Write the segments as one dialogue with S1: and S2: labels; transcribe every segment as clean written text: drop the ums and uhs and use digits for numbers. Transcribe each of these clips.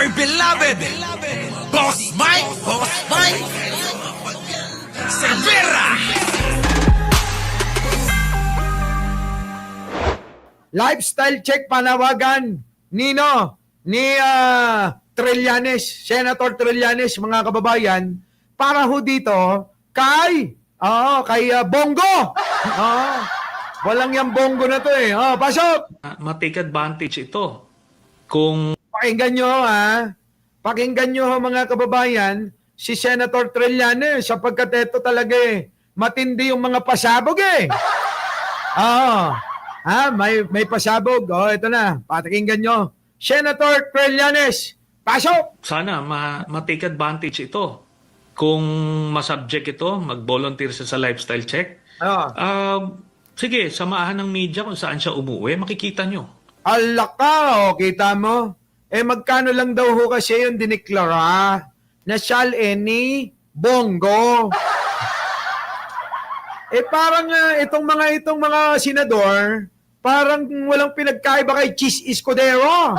S1: dear beloved, Boss Mike, Cervera.
S2: Lifestyle check panawagan ni Trillanes, Senator Trillanes, mga kababayan, para ho dito kay Bongo. Walang yang Bongo na to eh. Pasok.
S3: Ma-take advantage ito. Kung
S2: Pakinggan nyo Pakinggan nyo mga kababayan si Senator Trillanes sapagkat ito talaga matindi yung mga pasabog may pasabog. Ito na. Pakinggan nyo. Senator Trillanes, pasok!
S3: sana ma-take advantage ito. Kung masubject ito, mag-volunteer siya sa lifestyle check. Sige, samahan ng media kung saan siya umuwi, makikita nyo.
S2: Alaka, kita mo? Magkano lang daw ho kasi yung diniklara na shall any Bongo. Parang itong mga senador, parang walang pinagkaiba kay Chis Escudero.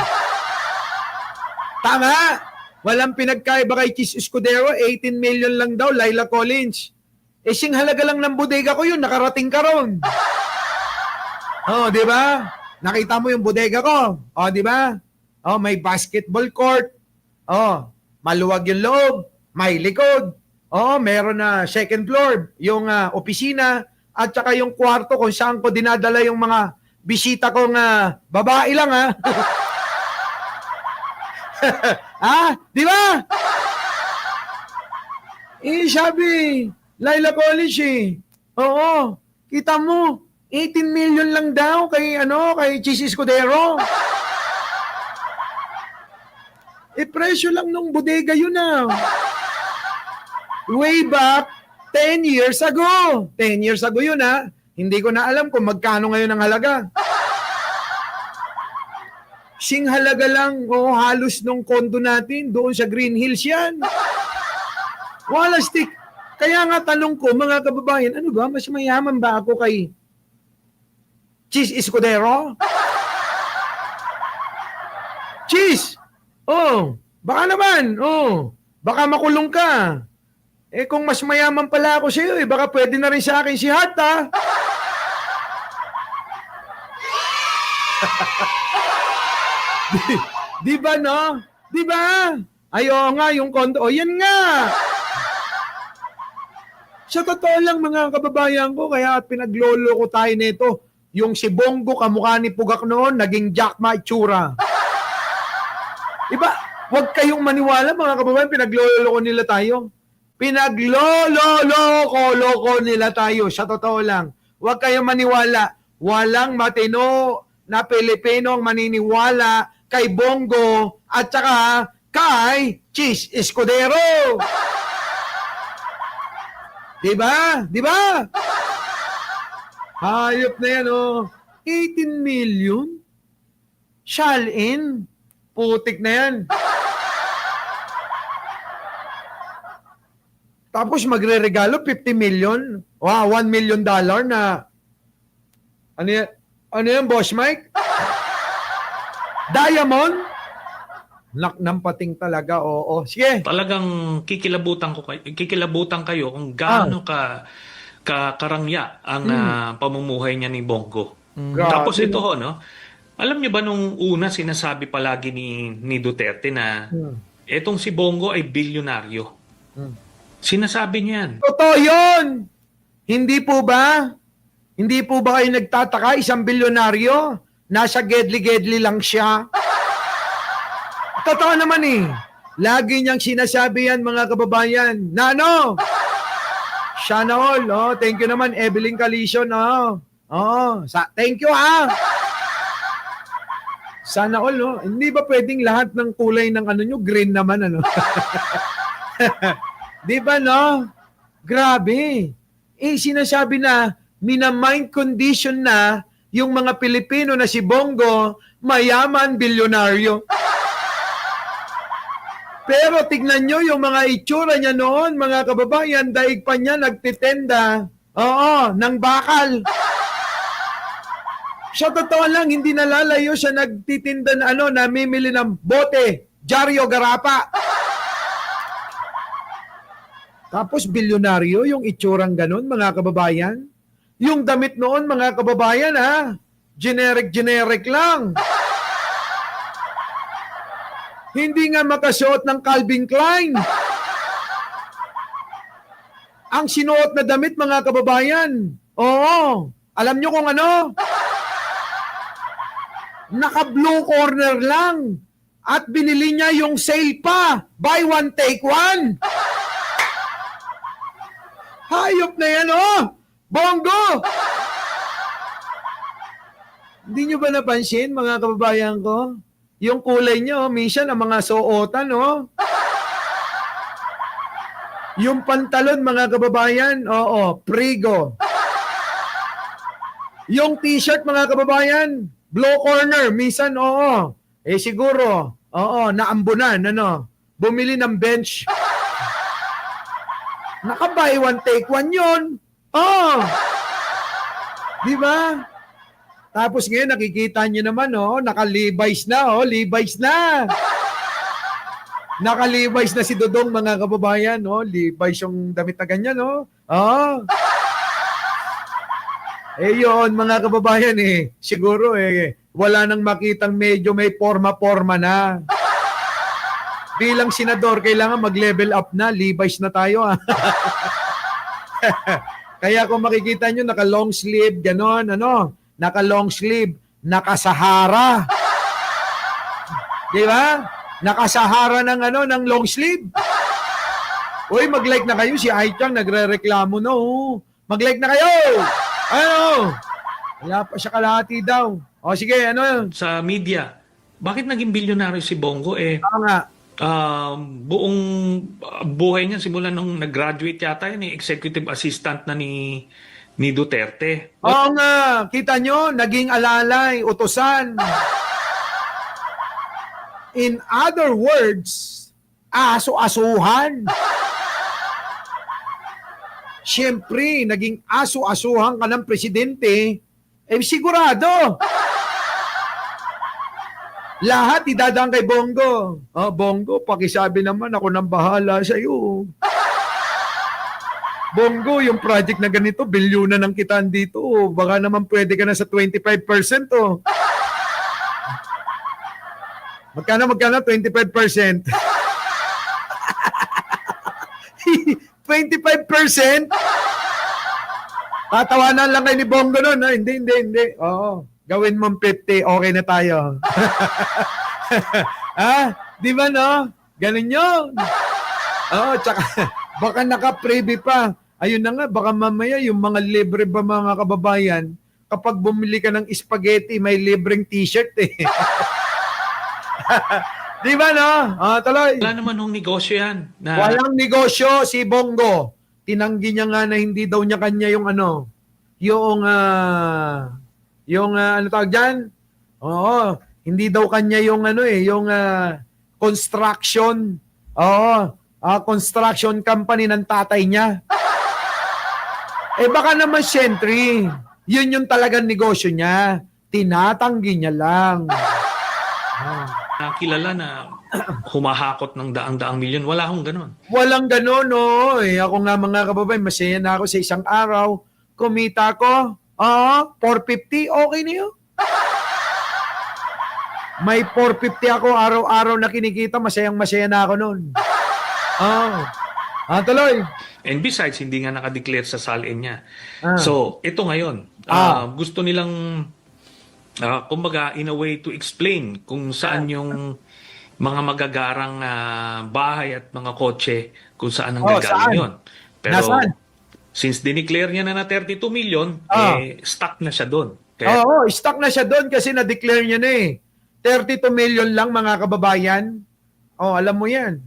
S2: Tama? Walang pinagkaiba kay Chis Escudero, 18 million lang daw, Laila Collins. Sing halaga lang ng bodega ko yun, nakarating ka ron. Di ba? Nakita mo yung bodega ko. Di ba? May basketball court. Maluwag yung loob, may likod. Meron na second floor, yung opisina, at saka yung kwarto kung saan ko dinadala yung mga bisita kong babae lang Di ba? Sabi, Laila Collins Oo, kita mo, 18 million lang daw kay Chis Escudero. Presyo lang nung bodega yun Way back 10 years ago. 10 years ago yun Hindi ko na alam kung magkano ngayon ang halaga. Sing halaga lang halos nung kondo natin doon sa Green Hills yan. Wala stick. Kaya nga tanong ko mga kababayan, ano ba? Mas mayaman ba ako kay Chis Escudero? Chis! Baka naman. Baka makulong ka. Kung mas mayaman pala ako sa iyo, baka pwede na rin sa akin si Hart, Di ba, no? Di ba? Nga, yung kondo. Yan nga. Sa totoo lang, mga kababayan ko, kaya pinaglolo ko tayo nito. Yung si Bongo, kamukha ni Pugak noon, naging Jack Ma itsura. Diba? Huwag kayong maniwala, mga kababayan, pinaglolo nila tayo. Pinaglolo nila tayo. Sa totoo lang. Huwag kayong maniwala. Walang matino na Pilipino ang maniniwala kay Bongo at saka kay Chis Escudero. Diba? Diba? Hayop na yan, 18 million? Shall in? Putik na yan. Tapos magre-regalo 50 million. Wow, $1 million na. Ano yan, Boss Mike? Diamond? Ng pating talaga, oo. Sige.
S3: Talagang kikilabutan kayo kung gaano karangya ang pamumuhay niya ni Bongo. Tapos ito alam niyo ba nung una sinasabi palagi ni Duterte na etong si Bongo ay bilyonaryo. Sinasabi niyan.
S2: Totoo yun! Hindi po ba? Hindi po ba kayo nagtataka isang bilyonaryo? Nasa gedli-gedli lang siya. Totoo naman Lagi niyang sinasabi yan, mga kababayan. Sana all. Thank you naman, Evelyn Calison. Thank you, Sana all, Hindi ba pwedeng lahat ng kulay ng nyo, green naman, Di ba, Grabe. Sinasabi na, mina-mind condition na yung mga Pilipino na si Bongo, mayaman, bilyonaryo. Pero tignan nyo yung mga itsura niya noon, mga kababayan, daig pa niya nagtitenda, ng bakal. Sa totoo lang, hindi nalalayo siya nagtitinda na namimili ng bote Jario Garapa. Tapos bilyonaryo yung itsurang ganun, mga kababayan. Yung damit noon, mga kababayan, ha? Generic lang. Hindi nga makasuot ng Calvin Klein. Ang sinuot na damit, mga kababayan, oo, alam nyo kung ano? Naka-blue corner lang. At binili niya yung sale pa. Buy one, take one. Hayop na yan, oh! Bongo! Hindi nyo ba napansin, mga kababayan ko? Yung kulay nyo, minsan ang mga suotan, oh. Yung pantalon, mga kababayan, oo, Prigo. Yung t-shirt, mga kababayan, blue corner, minsan, oo. Eh siguro, oo, naambunan, ano, bumili ng bench. Naka-buy one, take one yun. Oh! Di ba? Tapos ngayon, nakikita nyo naman, oh, naka-Levi's na, oh, Levi's na. Naka-Levi's na si Dodong, mga kababayan, oh, Levi's yung damit na ganyan, oh. Oh. Eh yun, mga kababayan, eh, siguro, eh, wala nang makitang medyo may forma-forma na. Bilang senador, kailangan mag-level up na. Levi's na tayo. Kaya kung makikita nyo, naka-long sleeve, ganon, ano? Naka-long sleeve, naka-Sahara. Di ba? Naka-Sahara ng, ano, ng long sleeve. Uy, mag-like na kayo. Si Aichang nagre-reklamo, no? Mag-like na kayo! Ano? Wala pa siya kalahati daw. O sige, ano?
S3: Sa media, bakit naging bilyonaryo si Bongo?
S2: Nga.
S3: Buong buhay niya simula nung nag-graduate yata yun, executive assistant na ni Duterte.
S2: Oo nga, kita nyo, naging alalay, utusan. In other words, aso-asuhan. Siyempre, naging aso-asuhan ka ng presidente, eh sigurado. Lahat idadaan kay Bongo. Oh, Bongo, pakisabi naman, ako nang bahala sa iyo. Bongo, yung project na ganito, bilyunan ng kitaan dito. Baka naman pwede ka na sa 25%. Oh. Magkano? 25%? 25%? Tatawanan lang kayo ni Bongo nun. Ha? Hindi. Oo. Gawin mong 50, okay na tayo. Di ba no? Ganun yun. Tsaka baka naka-preview pa. Ayun na nga, baka mamaya yung mga libre ba mga kababayan, kapag bumili ka ng spaghetti, may libreng t-shirt eh. Di ba no? Tuloy.
S3: Wala naman nung negosyo yan.
S2: Walang negosyo si Bongo. Tinanggi niya nga na hindi daw niya kanya yung ano, yung ano tawag dyan? Oo, hindi daw kanya yung ano yung construction. Oo, construction company ng tatay niya. Eh baka naman siyempre, yun yung talagang negosyo niya. Tinatanggi niya lang.
S3: Kilala na humahakot ng daang-daang milyon. Wala akong ganun.
S2: Walang ganun, no. Ako nga mga kababayan, masaya na ako sa isang araw. Kumita ko, 450, okay na yun. May 450 ako araw-araw na kinikita, masayang-masaya na ako noon. Tuloy.
S3: And besides, hindi nga nakadeclare sa salin niya. So, ito ngayon, gusto nilang, kumbaga, in a way to explain kung saan yung mga magagarang bahay at mga kotse, kung saan ang gagaling yun. Pero, since dineclare niya na 32 million, stuck na siya doon.
S2: Oo, stuck na siya doon kasi na-declare niya na eh. 32 million lang mga kababayan. Alam mo yan.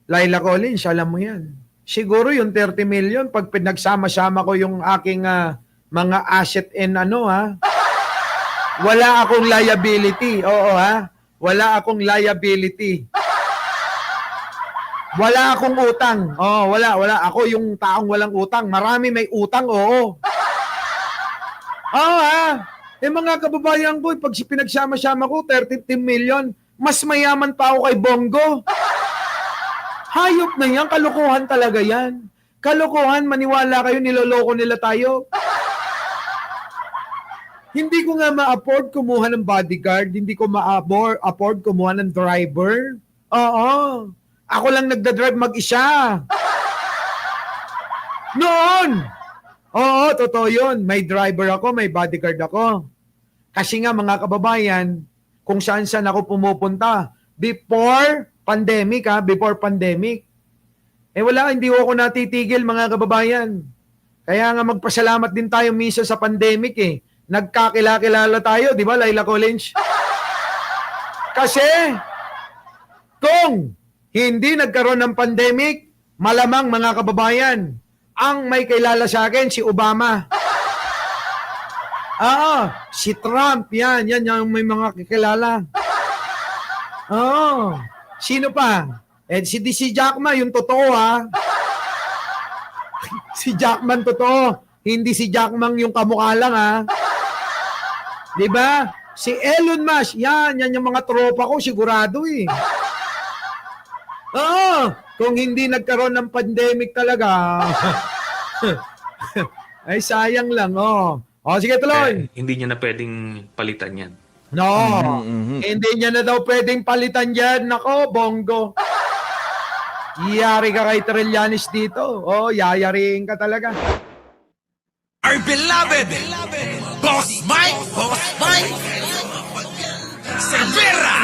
S2: Laila Collins, alam mo yan. Siguro yung 30 million, pag pinagsama-sama ko yung aking mga asset and wala akong liability. Wala akong liability. Wala akong utang. Wala. Ako yung taong walang utang. Marami may utang, oo. Mga kababayan ko, pag pinagsama-sama ko, 30 million, Mas mayaman pa ako kay Bongo. Hayop na yan, kalokohan talaga yan. Kalokohan, maniwala kayo, niloloko nila tayo. Hindi ko nga ma-afford kumuha ng bodyguard, hindi ko ma-afford kumuha ng driver. Oo. Ako lang nagda-drive mag-isa. Noon. Oo, totoo yun. May driver ako, may bodyguard ako. Kasi nga mga kababayan, kung saan-saan ako pumupunta. Before pandemic, before pandemic. Wala, hindi ako natitigil mga kababayan. Kaya nga magpasalamat din tayo minsan sa pandemic Nagkakilala tayo, di ba, Laila Collins? Kasi, kung hindi nagkaroon ng pandemic, malamang mga kababayan, ang may kilala sa akin, si Obama. Si Trump, yan yung may mga kakilala. Sino pa? Si Jackman, yung totoo Si Jackman totoo. Hindi si Jackman yung kamukha lang Di ba? Si Elon Musk, yan yung mga tropa ko, sigurado kung hindi nagkaroon ng pandemic talaga, ay sayang lang, sige, tuloy.
S3: Hindi niya na pwedeng palitan yan.
S2: No, hindi niya na daw pwedeng palitan yan. Nako, Bongo. Yari ka kay Trillanes dito. Yayariin ka talaga.
S1: Our beloved Boss Mike Cervera.